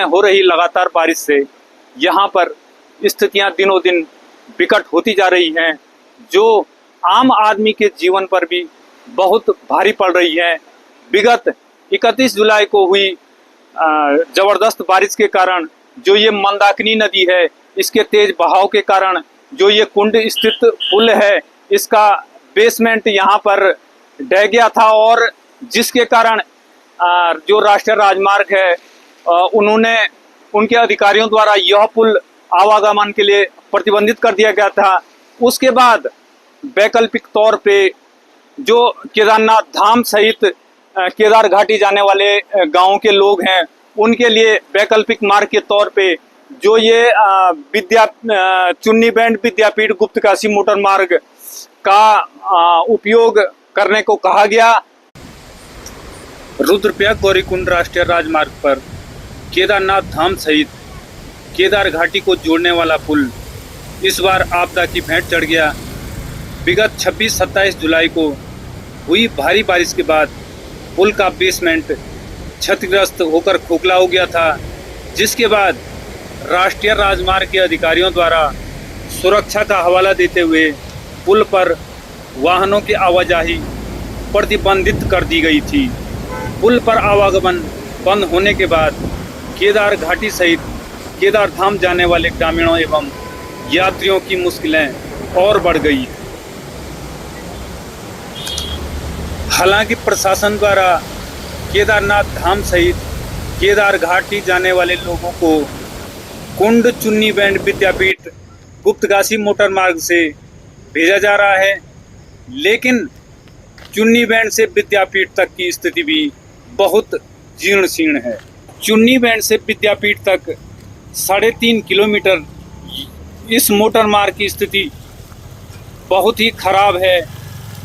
हो रही लगातार बारिश से यहाँ पर स्थितियां दिनों दिन विकट होती जा रही हैं, जो आम आदमी के जीवन पर भी बहुत भारी पड़ रही है। विगत 31 जुलाई को हुई जबरदस्त बारिश के कारण जो ये मंदाकिनी नदी है, इसके तेज बहाव के कारण जो ये कुंड स्थित पुल है, इसका बेसमेंट यहाँ पर ढह गया था और जिसके कारण जो राष्ट्रीय राजमार्ग है उन्होंने उनके अधिकारियों द्वारा यह पुल आवागमन के लिए प्रतिबंधित कर दिया गया था। उसके बाद वैकल्पिक तौर पे जो केदारनाथ धाम सहित केदार घाटी जाने वाले गांवों के लोग हैं, उनके लिए वैकल्पिक मार्ग के तौर पे जो ये चुन्नी बैंड विद्यापीठ गुप्तकाशी मोटर मार्ग का उपयोग करने को कहा गया। रुद्रप्रयाग गौरीकुंड राष्ट्रीय राजमार्ग पर केदारनाथ धाम सहित केदार घाटी को जोड़ने वाला पुल इस बार आपदा की भेंट चढ़ गया। विगत 26-27 जुलाई को हुई भारी बारिश के बाद पुल का बेसमेंट क्षतिग्रस्त होकर खोखला हो गया था, जिसके बाद राष्ट्रीय राजमार्ग के अधिकारियों द्वारा सुरक्षा का हवाला देते हुए पुल पर वाहनों की आवाजाही प्रतिबंधित कर दी गई थी। पुल पर आवागमन बंद होने के बाद केदार घाटी सहित केदार धाम जाने वाले ग्रामीणों एवं यात्रियों की मुश्किलें और बढ़ गई। हालांकि प्रशासन द्वारा केदारनाथ धाम सहित केदार घाटी जाने वाले लोगों को कुंड चुन्नी बैंड विद्यापीठ गुप्तकाशी मोटर मार्ग से भेजा जा रहा है, लेकिन चुन्नी बैंड से विद्यापीठ तक की स्थिति भी बहुत जीर्ण शीर्ण है। चुन्नी बैंड से विद्यापीठ तक 3.5 किलोमीटर इस मोटर मार्ग की स्थिति बहुत ही खराब है।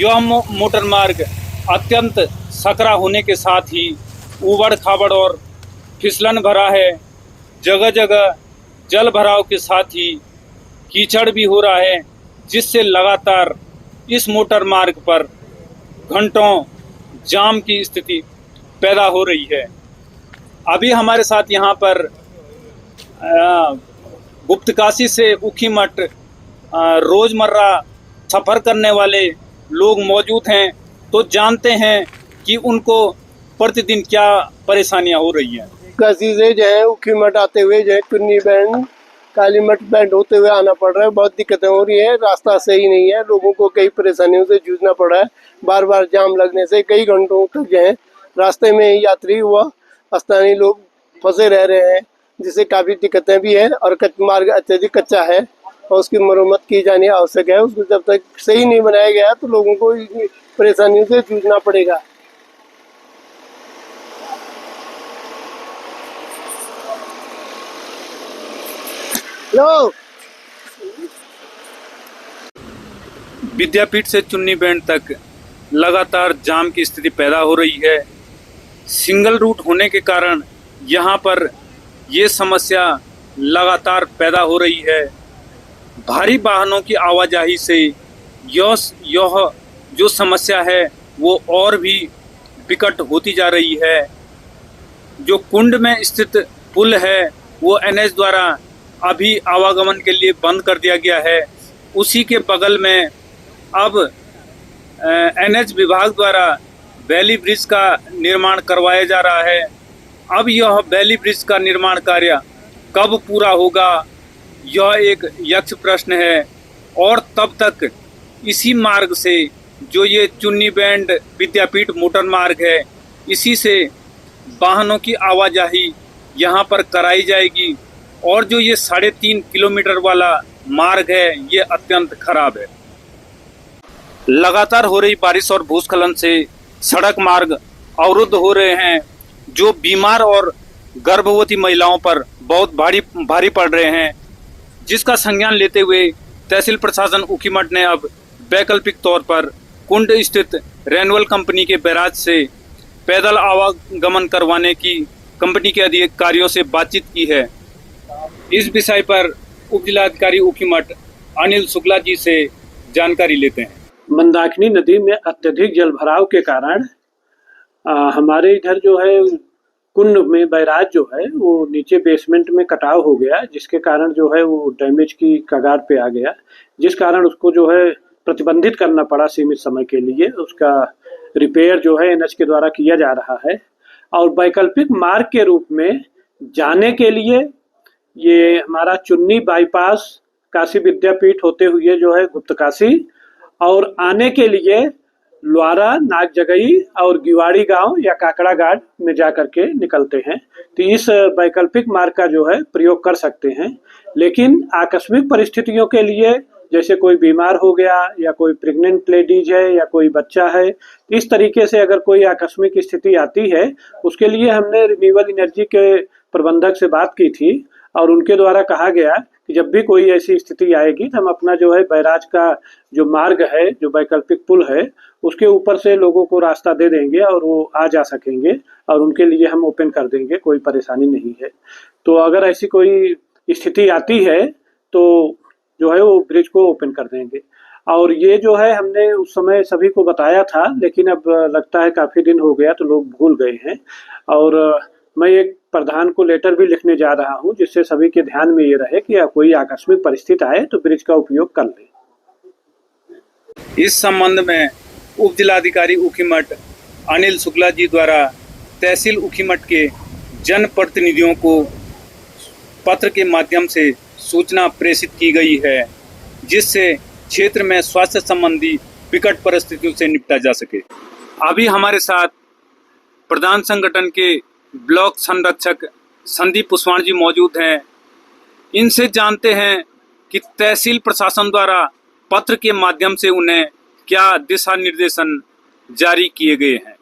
यह मोटर मार्ग अत्यंत सकरा होने के साथ ही ऊबड़ खाबड़ और फिसलन भरा है। जगह जगह जल भराव के साथ ही कीचड़ भी हो रहा है, जिससे लगातार इस मोटर मार्ग पर घंटों जाम की स्थिति पैदा हो रही है। अभी हमारे साथ यहाँ पर गुप्तकाशी से ऊखीमठ रोजमर्रा सफर करने वाले लोग मौजूद हैं, तो जानते हैं कि उनको प्रतिदिन क्या परेशानियां हो रही हैं। काशी से जो है ऊखीमठ आते हुए जो है चुन्नी बैंड कालीमठ बैंड होते हुए आना पड़ रहा है। बहुत दिक्कतें हो रही है, रास्ता सही नहीं है, लोगों को कई परेशानियों से जूझना पड़ रहा है। बार बार जाम लगने से कई घंटों तक जो है रास्ते में यात्री व स्थानीय लोग फंसे रह रहे हैं, जिससे काफ़ी दिक्कतें भी है और मार्ग अत्यधिक कच्चा है और उसकी मरम्मत की जानी आवश्यक है। उसको जब तक सही नहीं बनाया गया तो लोगों को परेशानियों से जूझना पड़ेगा। लो विद्यापीठ से चुन्नी बैंड तक लगातार जाम की स्थिति पैदा हो रही है। सिंगल रूट होने के कारण यहाँ पर ये समस्या लगातार पैदा हो रही है। भारी वाहनों की आवाजाही से यह जो समस्या है वो और भी विकट होती जा रही है। जो कुंड में स्थित पुल है वो एनएच द्वारा अभी आवागमन के लिए बंद कर दिया गया है। उसी के बगल में अब एनएच विभाग द्वारा वैली ब्रिज का निर्माण करवाया जा रहा है। अब यह वैली ब्रिज का निर्माण कार्य कब पूरा होगा, यह एक यक्ष प्रश्न है। और तब तक इसी मार्ग से जो ये चुन्नी बैंड विद्यापीठ मोटर मार्ग है, इसी से वाहनों की आवाजाही यहाँ पर कराई जाएगी। और जो ये 3.5 किलोमीटर वाला मार्ग है ये अत्यंत खराब है। लगातार हो रही बारिश और भूस्खलन से सड़क मार्ग अवरुद्ध हो रहे हैं, जो बीमार और गर्भवती महिलाओं पर बहुत भारी पड़ रहे हैं, जिसका संज्ञान लेते हुए तहसील प्रशासन ऊखीमठ ने अब वैकल्पिक तौर पर कुंड स्थित रेनवल कंपनी के बैराज से पैदल आवागमन करवाने की कंपनी के अधिकारियों से बातचीत की है। इस विषय पर उप जिलाधिकारी ऊखीमठ अनिल शुक्ला जी से जानकारी लेते हैं। मंदाकिनी नदी में अत्यधिक जल भराव के कारण हमारे इधर जो है कुंड में बैराज जो है वो नीचे बेसमेंट में कटाव हो गया, जिसके कारण जो है वो डैमेज की कगार पे आ गया, जिस कारण उसको जो है प्रतिबंधित करना पड़ा सीमित समय के लिए। उसका रिपेयर जो है एनएच के द्वारा किया जा रहा है। और वैकल्पिक मार्ग के रूप में जाने के लिए ये हमारा चुन्नी बाईपास काशी विद्यापीठ होते हुए जो है गुप्तकाशी, और आने के लिए लुआरा, नागजगई और गिवाड़ी गांव या काकड़ा घाट में जाकर के निकलते हैं। तो इस वैकल्पिक मार्ग का जो है प्रयोग कर सकते हैं। लेकिन आकस्मिक परिस्थितियों के लिए, जैसे कोई बीमार हो गया या कोई प्रेग्नेंट लेडीज है या कोई बच्चा है, इस तरीके से अगर कोई आकस्मिक स्थिति आती है, उसके लिए हमने रिन्यूएबल एनर्जी के प्रबंधक से बात की थी और उनके द्वारा कहा गया कि जब भी कोई ऐसी स्थिति आएगी तो हम अपना जो है बैराज का जो मार्ग है, जो वैकल्पिक पुल है, उसके ऊपर से लोगों को रास्ता दे देंगे और वो आ जा सकेंगे और उनके लिए हम ओपन कर देंगे, कोई परेशानी नहीं है। तो अगर ऐसी कोई स्थिति आती है तो जो है वो ब्रिज को ओपन कर देंगे। और ये जो है हमने उस समय सभी को बताया था, लेकिन अब लगता है काफ़ी दिन हो गया तो लोग भूल गए हैं। और मैं एक प्रधान को लेटर भी लिखने जा रहा हूँ, जिससे सभी के ध्यान में ये रहे कि कोई आकस्मिक परिस्थिति आए तो ब्रिज का उपयोग कर लें। इस संबंध में उप जिलाधिकारी ऊखीमठ अनिल शुक्ला जी द्वारा तहसील ऊखीमठ के जनप्रतिनिधियों को पत्र के माध्यम से सूचना प्रेषित की गई है, जिससे क्षेत्र में स्वास्थ्य संबंधी विकट परिस्थितियों से निपटा जा सके। अभी हमारे साथ प्रधान संगठन के ब्लॉक संरक्षक संदीप पुष्वाण जी मौजूद हैं। इनसे जानते हैं कि तहसील प्रशासन द्वारा पत्र के माध्यम से उन्हें क्या दिशा निर्देशन जारी किए गए हैं।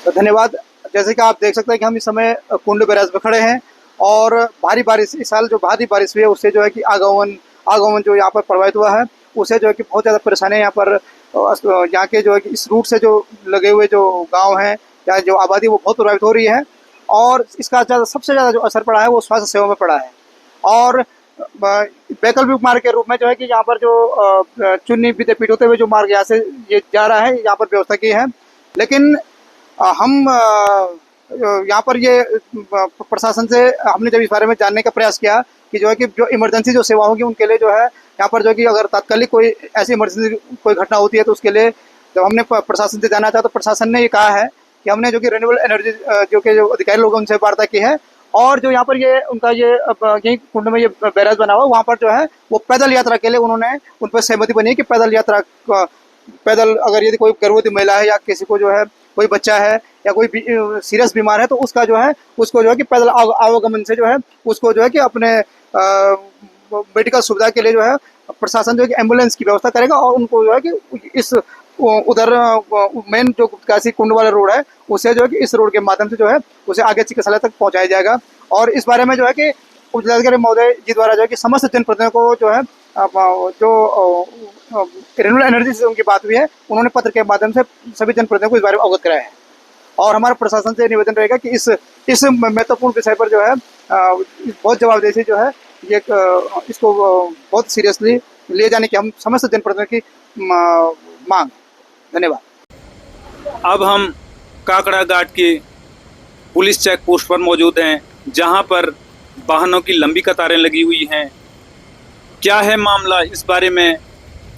धन्यवाद। जैसे कि आप देख सकते हैं कि हम इस समय कुंड बैराज में खड़े हैं और भारी बारिश, इस साल जो भारी बारिश हुई है उससे जो है कि आगमन जो यहाँ पर प्रभावित हुआ है, उससे जो है कि बहुत ज़्यादा परेशानी यहाँ पर, यहाँ के जो है कि इस रूट से जो लगे हुए जो गांव हैं या जो आबादी वो बहुत प्रभावित हो रही है। और इसका सबसे ज़्यादा जो असर पड़ा है वो स्वास्थ्य सेवा में पड़ा है। और वैकल्पिक मार्ग के रूप में जो है कि यहाँ पर जो चुन्नी विद्यापीठ होते हुए जो मार्ग यहाँ से ये जा रहा है, यहाँ पर व्यवस्था की है। लेकिन हम यहाँ पर ये प्रशासन से हमने जब इस बारे में जानने का प्रयास किया कि जो है कि जो इमरजेंसी जो सेवा होगी उनके लिए जो है यहाँ पर जो है कि अगर तात्कालिक कोई ऐसी इमरजेंसी कोई घटना होती है तो उसके लिए जब हमने प्रशासन से जाना था तो प्रशासन ने ये कहा है कि हमने जो कि रिन्यूएबल एनर्जी जो कि जो अधिकारी लोग उनसे वार्ता की है। और जो यहाँ पर ये उनका ये यही कुंड में ये बैराज बना हुआ, वहाँ पर जो है वो पैदल यात्रा के लिए उन्होंने उन पर सहमति बनी है कि पैदल यात्रा, पैदल अगर यदि कोई गर्भवती महिला है या किसी को जो है कोई बच्चा है या कोई सीरियस बीमार है तो उसका जो है उसको जो है कि पैदल आवागमन से जो है उसको जो है कि अपने मेडिकल सुविधा के लिए जो है प्रशासन जो है कि एम्बुलेंस की व्यवस्था करेगा और उनको जो है कि इस उधर मेन जो काशी कुंड वाला रोड है उसे जो है कि इस रोड के माध्यम से जो है उसे आगे चिकित्सालय तक पहुंचाया जाएगा। और इस बारे में जो है कि उप जिलाधिकारी महोदय जी द्वारा जो है कि समस्त जनप्रतिनिधियों को जो है जो रिन्यूएबल एनर्जी से उनकी बात हुई है, उन्होंने पत्र के माध्यम से सभी जनप्रतिनिधियों को इस बारे में अवगत कराया है। और हमारा प्रशासन से निवेदन रहेगा कि इस महत्वपूर्ण विषय पर जो है बहुत जवाबदेही से जो है ये इसको बहुत सीरियसली लिए जाने की हम समस्त जनप्रतिनिधियों की मांग। धन्यवाद। अब हम काकड़ा घाट के पुलिस चेक पोस्ट पर मौजूद हैं, जहां पर वाहनों की लंबी कतारें लगी हुई हैं। क्या है मामला, इस बारे में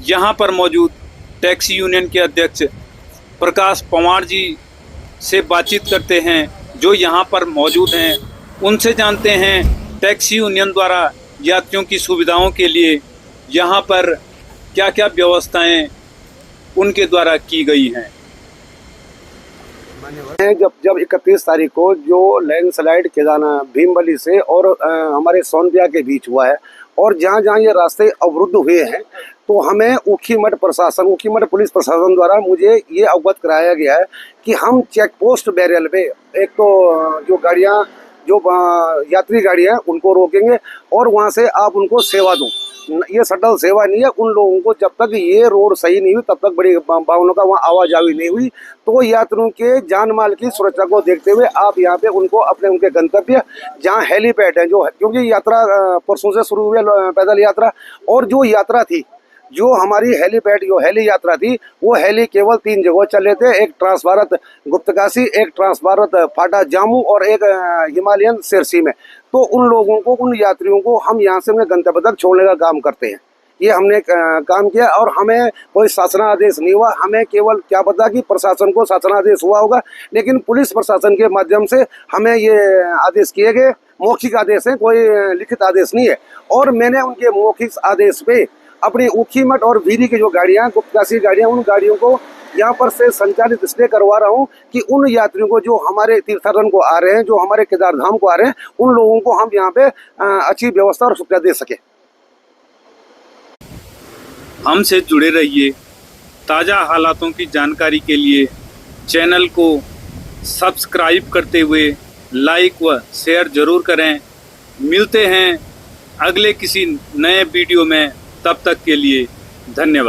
यहां पर मौजूद टैक्सी यूनियन के अध्यक्ष प्रकाश पवार जी से बातचीत करते हैं, जो यहां पर मौजूद हैं। उनसे जानते हैं टैक्सी यूनियन द्वारा यात्रियों की सुविधाओं के लिए यहां पर क्या क्या व्यवस्थाएं उनके द्वारा की गई हैं। जब 31 तारीख को जो लैंडस्लाइड केदारना भीमबली से और हमारे सोनबिया के बीच हुआ है और जहाँ जहाँ ये रास्ते अवरुद्ध हुए हैं, तो हमें ऊखीमठ प्रशासन, ऊखीमठ पुलिस प्रशासन द्वारा मुझे ये अवगत कराया गया है कि हम चेक पोस्ट बैरियर पे एक तो जो गाड़ियाँ, जो यात्री गाड़ियाँ उनको रोकेंगे और वहाँ से आप उनको सेवा दो। ये सटल सेवा नहीं है उन लोगों को, जब तक ये रोड सही नहीं हुई तब तक बड़ी वाहनों का वहाँ आवाजाही नहीं हुई। तो यात्रियों के जान माल की सुरक्षा को देखते हुए आप यहाँ पे उनको अपने उनके गंतव्य जहाँ हेलीपैड है, जो क्योंकि यात्रा परसों से शुरू हुई पैदल यात्रा, और जो यात्रा थी जो हमारी हेलीपैड जो हेली यात्रा थी वो हेली केवल 3 जगह चल रहे थे, एक ट्रांस भारत गुप्तकाशी, एक ट्रांस भारत फाटा जामू और एक हिमालयन सिरसी में। तो उन लोगों को, उन यात्रियों को हम यहाँ से उन्हें गंतव्य तक छोड़ने का काम करते हैं। ये हमने काम किया और हमें कोई शासनादेश नहीं हुआ। हमें केवल क्या पता कि प्रशासन को शासनादेश हुआ होगा, लेकिन पुलिस प्रशासन के माध्यम से हमें ये आदेश किए गए। मौखिक आदेश है, कोई लिखित आदेश नहीं है। और मैंने उनके मौखिक आदेश पे अपनी ऊखीमठ और वीरी की जो गाड़ियाँ, गुप्तकाशी गाड़ियाँ, उन गाड़ियों को यहाँ पर से संचालित इसलिए करवा रहा हूँ कि उन यात्रियों को जो हमारे तीर्थाटन को आ रहे हैं, जो हमारे केदार धाम को आ रहे हैं, उन लोगों को हम यहाँ पे अच्छी व्यवस्था और सुविधा दे सके। हमसे जुड़े रहिए। ताज़ा हालातों की जानकारी के लिए चैनल को सब्सक्राइब करते हुए लाइक व शेयर जरूर करें। मिलते हैं अगले किसी नए वीडियो में, तब तक के लिए धन्यवाद।